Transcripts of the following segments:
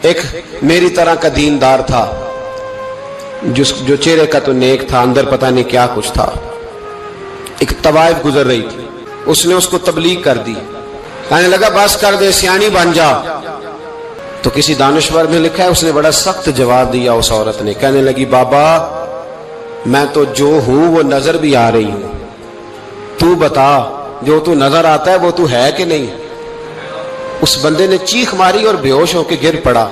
ایک میری طرح کا دیندار تھا جو چہرے کا تو نیک تھا، اندر پتہ نہیں کیا کچھ تھا۔ ایک طوائف گزر رہی تھی، اس نے اس کو تبلیغ کر دی، کہنے لگا بس کر دے، سیانی بن جا۔ تو کسی دانشور نے لکھا ہے اس نے بڑا سخت جواب دیا اس عورت نے، کہنے لگی بابا میں تو جو ہوں وہ نظر بھی آ رہی ہوں، تو بتا جو تو نظر آتا ہے وہ تو ہے کہ نہیں؟ اس بندے نے چیخ ماری اور بے ہوش ہو کے گر پڑا۔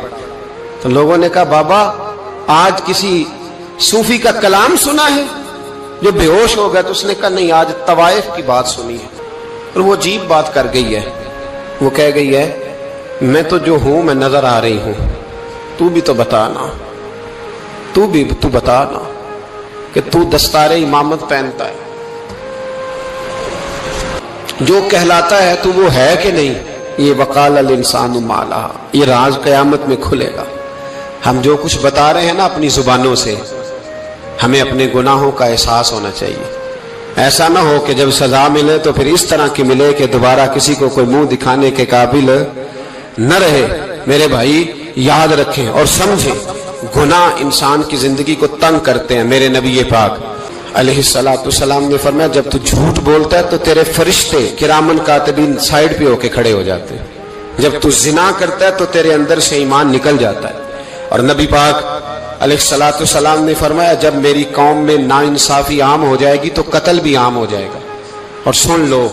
تو لوگوں نے کہا بابا آج کسی صوفی کا کلام سنا ہے جو بے ہوش ہو گیا؟ تو اس نے کہا نہیں، آج طوائف کی بات سنی ہے۔ اور وہ عجیب بات کر گئی ہے، وہ کہہ گئی ہے میں تو جو ہوں میں نظر آ رہی ہوں، تو بھی تو بتانا، تو بتانا کہ تو دستار امامت پہنتا ہے، جو کہلاتا ہے تو وہ ہے کہ نہیں؟ یہ وقال الانسان ما لہا، یہ راز قیامت میں کھلے گا۔ ہم جو کچھ بتا رہے ہیں نا اپنی زبانوں سے، ہمیں اپنے گناہوں کا احساس ہونا چاہیے۔ ایسا نہ ہو کہ جب سزا ملے تو پھر اس طرح کی ملے کہ دوبارہ کسی کو کوئی منہ دکھانے کے قابل نہ رہے۔ میرے بھائی یاد رکھیں اور سمجھیں، گناہ انسان کی زندگی کو تنگ کرتے ہیں۔ میرے نبی پاک علیہ السلام نے فرمایا جب تو جھوٹ بولتا ہے تو تیرے فرشتے کرامن کاتبین سائیڈ پہ ہو کے کھڑے ہو جاتے ہیں، جب تو زنا کرتا ہے تو تیرے اندر سے ایمان نکل جاتا ہے۔ اور نبی پاک علیہ السلام نے فرمایا جب میری قوم میں ناانصافی عام ہو جائے گی تو قتل بھی عام ہو جائے گا۔ اور سن لو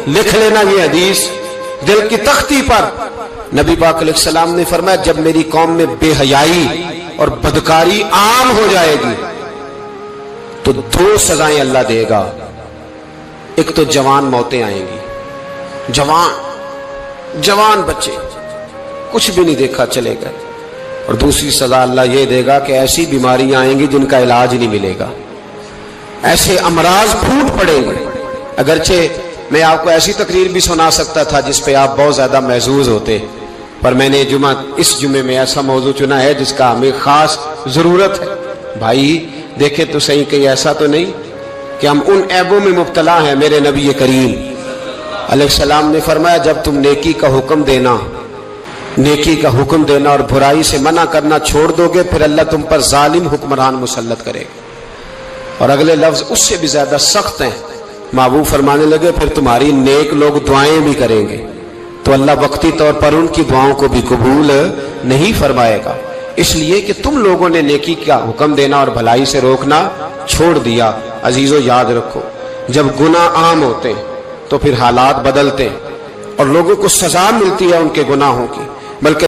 لکھ لینا یہ حدیث دل کی تختی پر، نبی پاک علیہ السلام نے فرمایا جب میری قوم میں بے حیائی اور بدکاری عام ہو جائے گی تو دو سزائیں اللہ دے گا۔ ایک تو جوان موتیں آئیں گی، جوان بچے کچھ بھی نہیں دیکھا چلے گئے، اور دوسری سزا اللہ یہ دے گا کہ ایسی بیماریاں آئیں گی جن کا علاج نہیں ملے گا، ایسے امراض پھوٹ پڑیں گے۔ اگرچہ میں آپ کو ایسی تقریر بھی سنا سکتا تھا جس پہ آپ بہت زیادہ محظوظ ہوتے، پر میں نے اس جمعے میں ایسا موضوع چنا ہے جس کا ہمیں خاص ضرورت ہے۔ بھائی دیکھیں تو صحیح کہ ایسا تو نہیں کہ ہم ان عیبوں میں مبتلا ہیں۔ میرے نبی کریم علیہ السلام نے فرمایا جب تم نیکی کا حکم دینا اور برائی سے منع کرنا چھوڑ دو گے پھر اللہ تم پر ظالم حکمران مسلط کرے گا۔ اور اگلے لفظ اس سے بھی زیادہ سخت ہیں، محبوب فرمانے لگے پھر تمہاری نیک لوگ دعائیں بھی کریں گے تو اللہ وقتی طور پر ان کی دعاؤں کو بھی قبول نہیں فرمائے گا، اس لیے کہ تم لوگوں نے نیکی کا حکم دینا اور بھلائی سے روکنا چھوڑ دیا۔ عزیزو یاد رکھو جب گناہ عام ہوتے ہیں تو پھر حالات بدلتے ہیں اور لوگوں کو سزا ملتی ہے ان کے گناہوں کی، بلکہ